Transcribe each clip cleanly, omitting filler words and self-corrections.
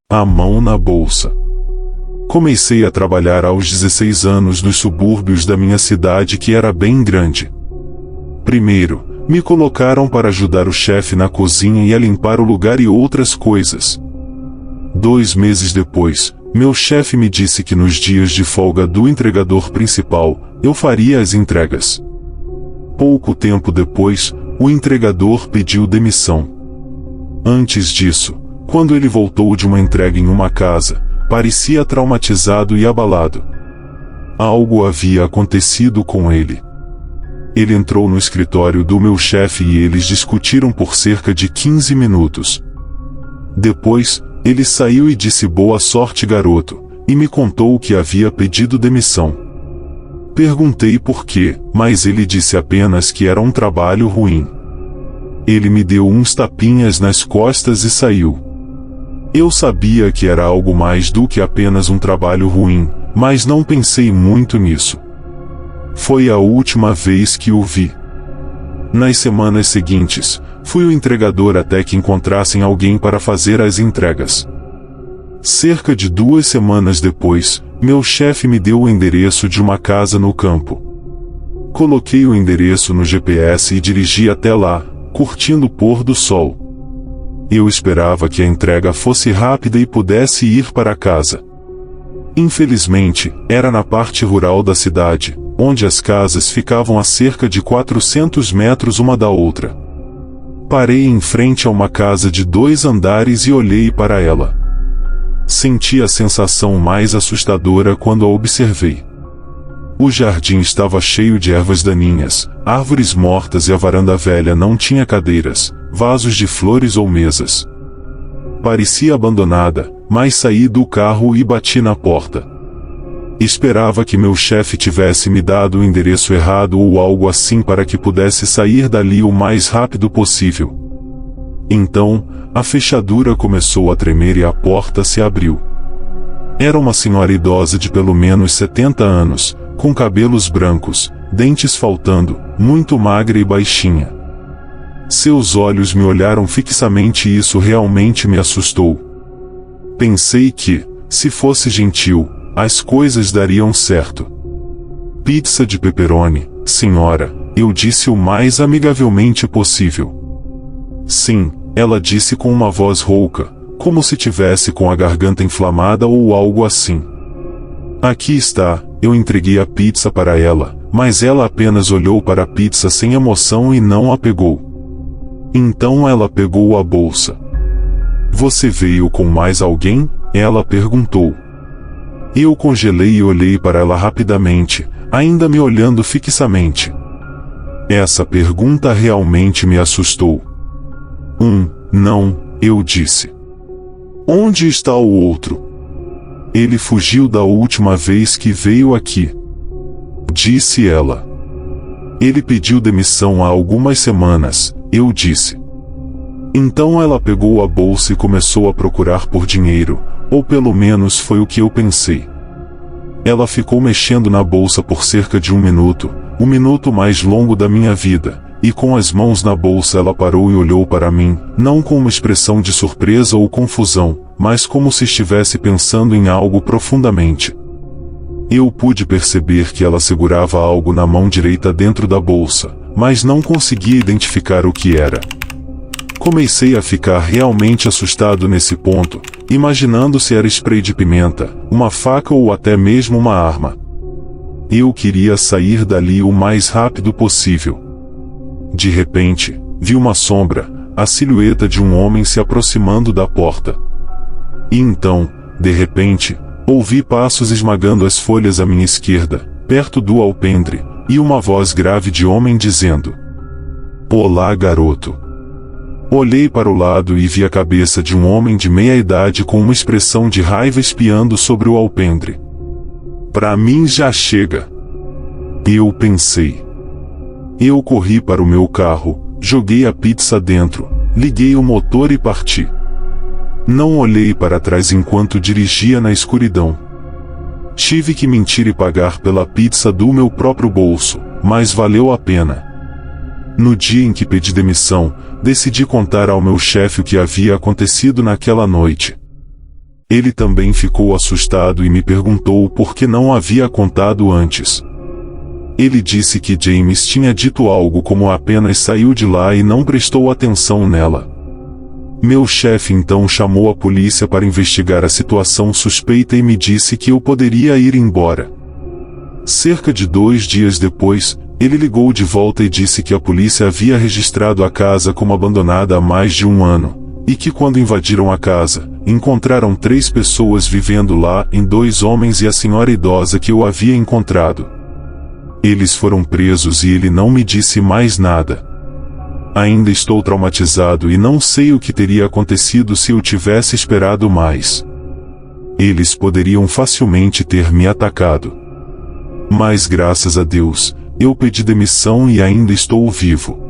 A mão na bolsa. Comecei a trabalhar aos 16 anos nos subúrbios da minha cidade, que era bem grande. Primeiro, me colocaram para ajudar o chefe na cozinha e a limpar o lugar e outras coisas. 2 meses depois, meu chefe me disse que nos dias de folga do entregador principal, eu faria as entregas. Pouco tempo depois, o entregador pediu demissão. Antes disso, quando ele voltou de uma entrega em uma casa, parecia traumatizado e abalado. Algo havia acontecido com ele. Ele entrou no escritório do meu chefe e eles discutiram por cerca de 15 minutos. Depois, ele saiu e disse boa sorte, garoto, e me contou que havia pedido demissão. Perguntei por quê, mas ele disse apenas que era um trabalho ruim. Ele me deu uns tapinhas nas costas e saiu. Eu sabia que era algo mais do que apenas um trabalho ruim, mas não pensei muito nisso. Foi a última vez que o vi. Nas semanas seguintes, fui o entregador até que encontrassem alguém para fazer as entregas. Cerca de 2 semanas depois, meu chefe me deu o endereço de uma casa no campo. Coloquei o endereço no GPS e dirigi até lá, curtindo o pôr do sol. Eu esperava que a entrega fosse rápida e pudesse ir para casa. Infelizmente, era na parte rural da cidade, onde as casas ficavam a cerca de 400 metros uma da outra. Parei em frente a uma casa de 2 andares e olhei para ela. Senti a sensação mais assustadora quando a observei. O jardim estava cheio de ervas daninhas, árvores mortas e a varanda velha não tinha cadeiras, vasos de flores ou mesas. Parecia abandonada, mas saí do carro e bati na porta. Esperava que meu chefe tivesse me dado o endereço errado ou algo assim para que pudesse sair dali o mais rápido possível. Então, a fechadura começou a tremer e a porta se abriu. Era uma senhora idosa de pelo menos 70 anos, com cabelos brancos, dentes faltando, muito magra e baixinha. Seus olhos me olharam fixamente e isso realmente me assustou. Pensei que, se fosse gentil, as coisas dariam certo. Pizza de pepperoni, senhora, eu disse o mais amigavelmente possível. Sim, ela disse com uma voz rouca, como se tivesse com a garganta inflamada ou algo assim. Aqui está, eu entreguei a pizza para ela, mas ela apenas olhou para a pizza sem emoção e não a pegou. Então ela pegou a bolsa. Você veio com mais alguém? Ela perguntou. Eu congelei e olhei para ela rapidamente, ainda me olhando fixamente. Essa pergunta realmente me assustou. Não, eu disse. Onde está o outro? Ele fugiu da última vez que veio aqui. Disse ela. Ele pediu demissão há algumas semanas, eu disse. Então ela pegou a bolsa e começou a procurar por dinheiro, ou pelo menos foi o que eu pensei. Ela ficou mexendo na bolsa por cerca de 1 minuto, o minuto mais longo da minha vida, e com as mãos na bolsa ela parou e olhou para mim, não com uma expressão de surpresa ou confusão, mas como se estivesse pensando em algo profundamente. Eu pude perceber que ela segurava algo na mão direita dentro da bolsa, mas não conseguia identificar o que era. Comecei a ficar realmente assustado nesse ponto, imaginando se era spray de pimenta, uma faca ou até mesmo uma arma. Eu queria sair dali o mais rápido possível. De repente, vi uma sombra, a silhueta de um homem se aproximando da porta. E então, de repente, ouvi passos esmagando as folhas à minha esquerda, perto do alpendre, e uma voz grave de homem dizendo: "Olá, garoto." Olhei para o lado e vi a cabeça de um homem de meia idade com uma expressão de raiva espiando sobre o alpendre. "Pra mim já chega." Eu pensei. Eu corri para o meu carro, joguei a pizza dentro, liguei o motor e parti. Não olhei para trás enquanto dirigia na escuridão. Tive que mentir e pagar pela pizza do meu próprio bolso, mas valeu a pena. No dia em que pedi demissão, decidi contar ao meu chefe o que havia acontecido naquela noite. Ele também ficou assustado e me perguntou por que não havia contado antes. Ele disse que James tinha dito algo como apenas saiu de lá e não prestou atenção nela. Meu chefe então chamou a polícia para investigar a situação suspeita e me disse que eu poderia ir embora. Cerca de 2 dias depois, ele ligou de volta e disse que a polícia havia registrado a casa como abandonada há mais de 1 ano, e que quando invadiram a casa, encontraram 3 pessoas vivendo lá, 2 homens e a senhora idosa que eu havia encontrado. Eles foram presos e ele não me disse mais nada. Ainda estou traumatizado e não sei o que teria acontecido se eu tivesse esperado mais. Eles poderiam facilmente ter me atacado. Mas graças a Deus, eu pedi demissão e ainda estou vivo.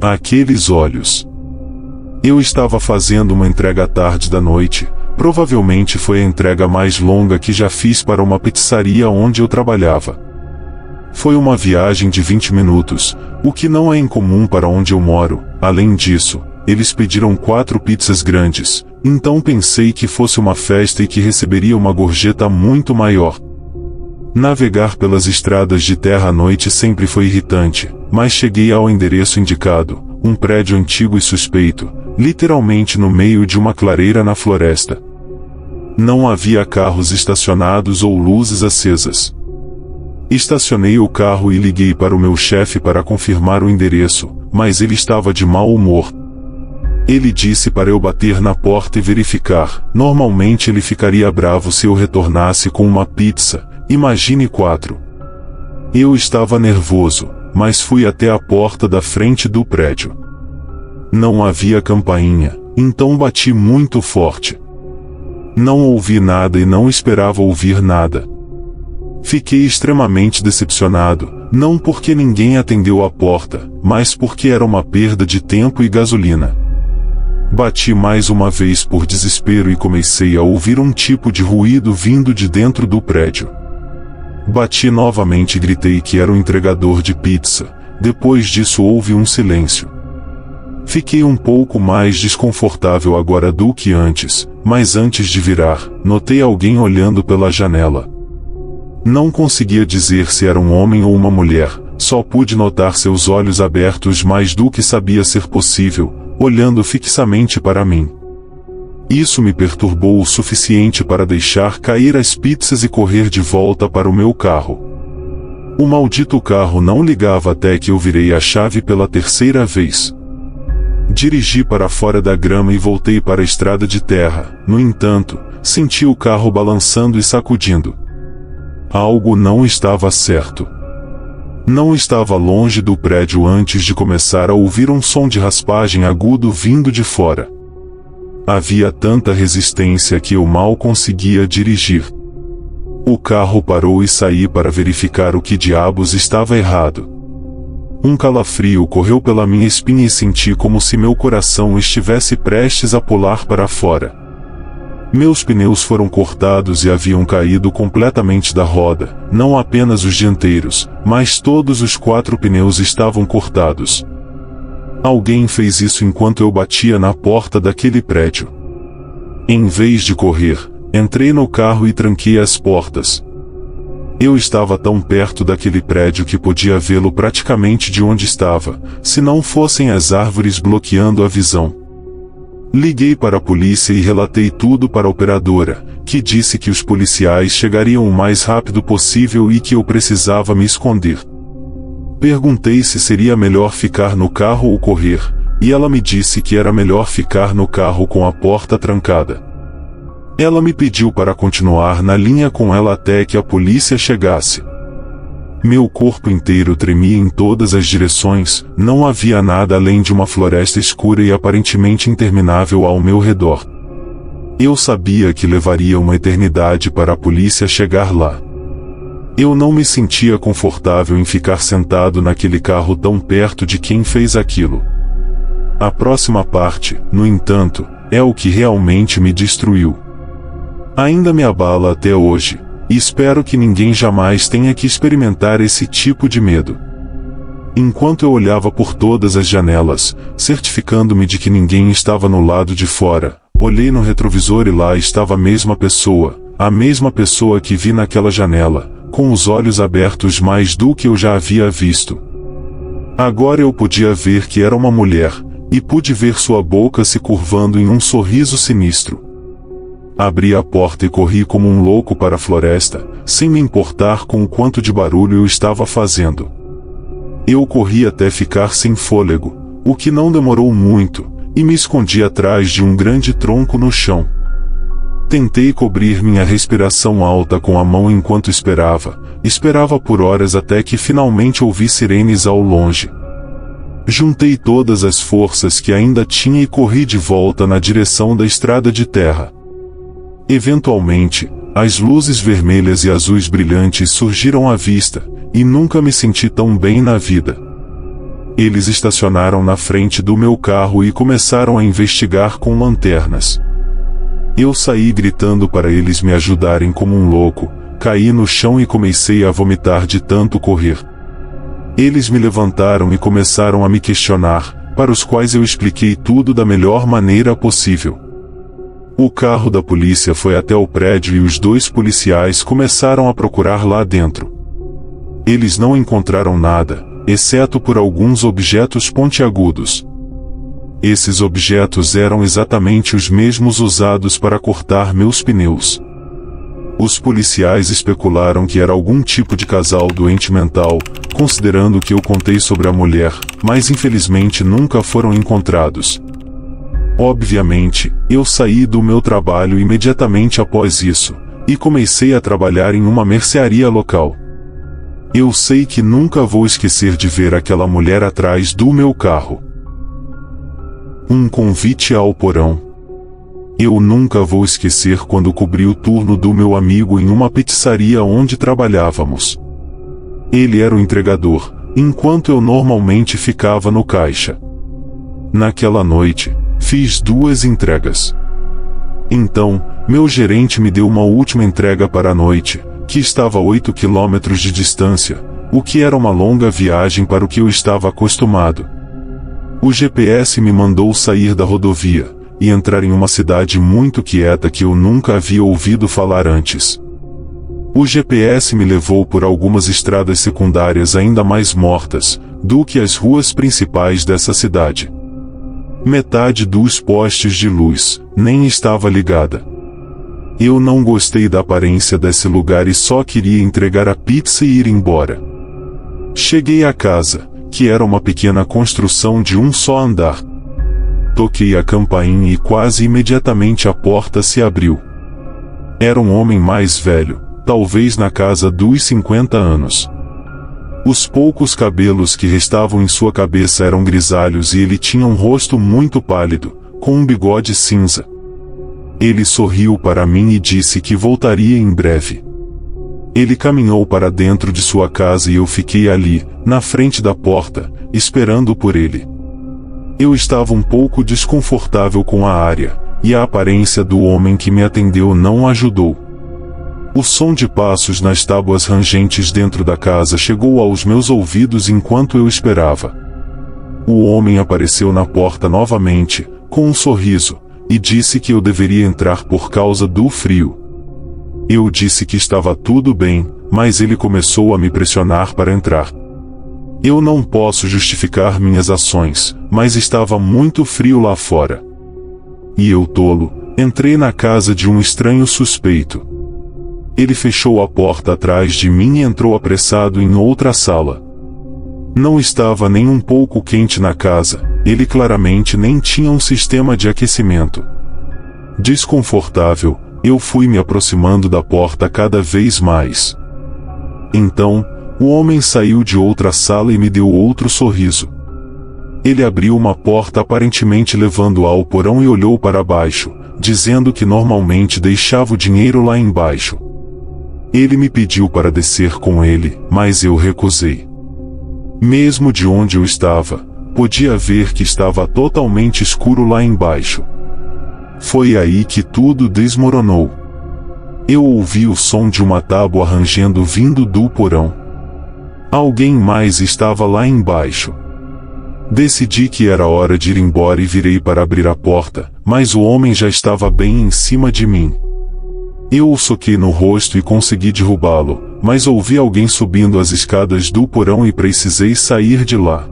Aqueles olhos. Eu estava fazendo uma entrega à tarde da noite, provavelmente foi a entrega mais longa que já fiz para uma pizzaria onde eu trabalhava. Foi uma viagem de 20 minutos, o que não é incomum para onde eu moro. Além disso, eles pediram 4 pizzas grandes, então pensei que fosse uma festa e que receberia uma gorjeta muito maior. Navegar pelas estradas de terra à noite sempre foi irritante, mas cheguei ao endereço indicado, um prédio antigo e suspeito, literalmente no meio de uma clareira na floresta. Não havia carros estacionados ou luzes acesas. Estacionei o carro e liguei para o meu chefe para confirmar o endereço, mas ele estava de mau humor. Ele disse para eu bater na porta e verificar. Normalmente ele ficaria bravo se eu retornasse com uma pizza, imagine 4. Eu estava nervoso, mas fui até a porta da frente do prédio. Não havia campainha, então bati muito forte. Não ouvi nada e não esperava ouvir nada. Fiquei extremamente decepcionado, não porque ninguém atendeu a porta, mas porque era uma perda de tempo e gasolina. Bati mais uma vez por desespero e comecei a ouvir um tipo de ruído vindo de dentro do prédio. Bati novamente e gritei que era o entregador de pizza. Depois disso houve um silêncio. Fiquei um pouco mais desconfortável agora do que antes, mas antes de virar, notei alguém olhando pela janela. Não conseguia dizer se era um homem ou uma mulher, só pude notar seus olhos abertos mais do que sabia ser possível, olhando fixamente para mim. Isso me perturbou o suficiente para deixar cair as pizzas e correr de volta para o meu carro. O maldito carro não ligava até que eu virei a chave pela 3ª vez. Dirigi para fora da grama e voltei para a estrada de terra. No entanto, senti o carro balançando e sacudindo. Algo não estava certo. Não estava longe do prédio antes de começar a ouvir um som de raspagem agudo vindo de fora. Havia tanta resistência que eu mal conseguia dirigir. O carro parou e saí para verificar o que diabos estava errado. Um calafrio correu pela minha espinha e senti como se meu coração estivesse prestes a pular para fora. Meus pneus foram cortados e haviam caído completamente da roda, não apenas os dianteiros, mas todos os 4 pneus estavam cortados. Alguém fez isso enquanto eu batia na porta daquele prédio. Em vez de correr, entrei no carro e tranquei as portas. Eu estava tão perto daquele prédio que podia vê-lo praticamente de onde estava, se não fossem as árvores bloqueando a visão. Liguei para a polícia e relatei tudo para a operadora, que disse que os policiais chegariam o mais rápido possível e que eu precisava me esconder. Perguntei se seria melhor ficar no carro ou correr, e ela me disse que era melhor ficar no carro com a porta trancada. Ela me pediu para continuar na linha com ela até que a polícia chegasse. Meu corpo inteiro tremia em todas as direções, não havia nada além de uma floresta escura e aparentemente interminável ao meu redor. Eu sabia que levaria uma eternidade para a polícia chegar lá. Eu não me sentia confortável em ficar sentado naquele carro tão perto de quem fez aquilo. A próxima parte, no entanto, é o que realmente me destruiu. Ainda me abala até hoje, e espero que ninguém jamais tenha que experimentar esse tipo de medo. Enquanto eu olhava por todas as janelas, certificando-me de que ninguém estava no lado de fora, olhei no retrovisor e lá estava a mesma pessoa que vi naquela janela, com os olhos abertos mais do que eu já havia visto. Agora eu podia ver que era uma mulher, e pude ver sua boca se curvando em um sorriso sinistro. Abri a porta e corri como um louco para a floresta, sem me importar com o quanto de barulho eu estava fazendo. Eu corri até ficar sem fôlego, o que não demorou muito, e me escondi atrás de um grande tronco no chão. Tentei cobrir minha respiração alta com a mão enquanto esperava por horas até que finalmente ouvi sirenes ao longe. Juntei todas as forças que ainda tinha e corri de volta na direção da estrada de terra. Eventualmente, as luzes vermelhas e azuis brilhantes surgiram à vista, e nunca me senti tão bem na vida. Eles estacionaram na frente do meu carro e começaram a investigar com lanternas. Eu saí gritando para eles me ajudarem como um louco, caí no chão e comecei a vomitar de tanto correr. Eles me levantaram e começaram a me questionar, para os quais eu expliquei tudo da melhor maneira possível. O carro da polícia foi até o prédio e os 2 policiais começaram a procurar lá dentro. Eles não encontraram nada, exceto por alguns objetos pontiagudos. Esses objetos eram exatamente os mesmos usados para cortar meus pneus. Os policiais especularam que era algum tipo de casal doente mental, considerando que eu contei sobre a mulher, mas infelizmente nunca foram encontrados. Obviamente, eu saí do meu trabalho imediatamente após isso, e comecei a trabalhar em uma mercearia local. Eu sei que nunca vou esquecer de ver aquela mulher atrás do meu carro. Um convite ao porão. Eu nunca vou esquecer quando cobri o turno do meu amigo em uma pizzaria onde trabalhávamos. Ele era o entregador, enquanto eu normalmente ficava no caixa. Naquela noite, fiz 2 entregas. Então, meu gerente me deu uma última entrega para a noite, que estava a 8 quilômetros de distância, o que era uma longa viagem para o que eu estava acostumado. O GPS me mandou sair da rodovia e entrar em uma cidade muito quieta que eu nunca havia ouvido falar antes. O GPS me levou por algumas estradas secundárias ainda mais mortas do que as ruas principais dessa cidade. Metade dos postes de luz nem estava ligada. Eu não gostei da aparência desse lugar e só queria entregar a pizza e ir embora. Cheguei à casa, que era uma pequena construção de um só andar. Toquei a campainha e quase imediatamente a porta se abriu. Era um homem mais velho, talvez na casa dos 50 anos. Os poucos cabelos que restavam em sua cabeça eram grisalhos e ele tinha um rosto muito pálido, com um bigode cinza. Ele sorriu para mim e disse que voltaria em breve. Ele caminhou para dentro de sua casa e eu fiquei ali, na frente da porta, esperando por ele. Eu estava um pouco desconfortável com a área, e a aparência do homem que me atendeu não ajudou. O som de passos nas tábuas rangentes dentro da casa chegou aos meus ouvidos enquanto eu esperava. O homem apareceu na porta novamente, com um sorriso, e disse que eu deveria entrar por causa do frio. Eu disse que estava tudo bem, mas ele começou a me pressionar para entrar. Eu não posso justificar minhas ações, mas estava muito frio lá fora. E eu, tolo, entrei na casa de um estranho suspeito. Ele fechou a porta atrás de mim e entrou apressado em outra sala. Não estava nem um pouco quente na casa, ele claramente nem tinha um sistema de aquecimento. Desconfortável, eu fui me aproximando da porta cada vez mais. Então, o homem saiu de outra sala e me deu outro sorriso. Ele abriu uma porta aparentemente levando ao porão e olhou para baixo, dizendo que normalmente deixava o dinheiro lá embaixo. Ele me pediu para descer com ele, mas eu recusei. Mesmo de onde eu estava, podia ver que estava totalmente escuro lá embaixo. Foi aí que tudo desmoronou. Eu ouvi o som de uma tábua rangendo vindo do porão. Alguém mais estava lá embaixo. Decidi que era hora de ir embora e virei para abrir a porta, mas o homem já estava bem em cima de mim. Eu o soquei no rosto e consegui derrubá-lo, mas ouvi alguém subindo as escadas do porão e precisei sair de lá.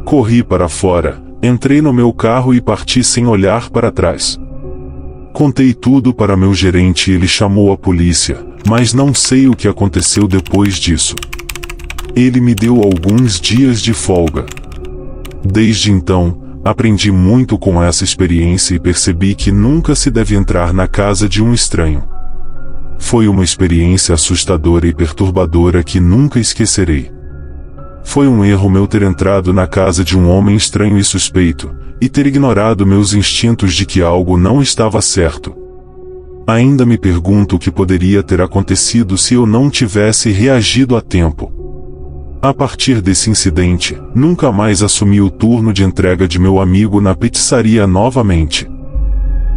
Corri para fora, entrei no meu carro e parti sem olhar para trás. Contei tudo para meu gerente e ele chamou a polícia, mas não sei o que aconteceu depois disso. Ele me deu alguns dias de folga. Desde então, aprendi muito com essa experiência e percebi que nunca se deve entrar na casa de um estranho. Foi uma experiência assustadora e perturbadora que nunca esquecerei. Foi um erro meu ter entrado na casa de um homem estranho e suspeito, e ter ignorado meus instintos de que algo não estava certo. Ainda me pergunto o que poderia ter acontecido se eu não tivesse reagido a tempo. A partir desse incidente, nunca mais assumi o turno de entrega de meu amigo na pizzaria novamente.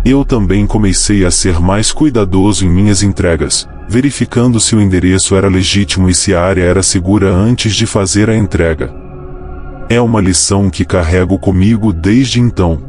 Eu também comecei a ser mais cuidadoso em minhas entregas, verificando se o endereço era legítimo e se a área era segura antes de fazer a entrega. É uma lição que carrego comigo desde então.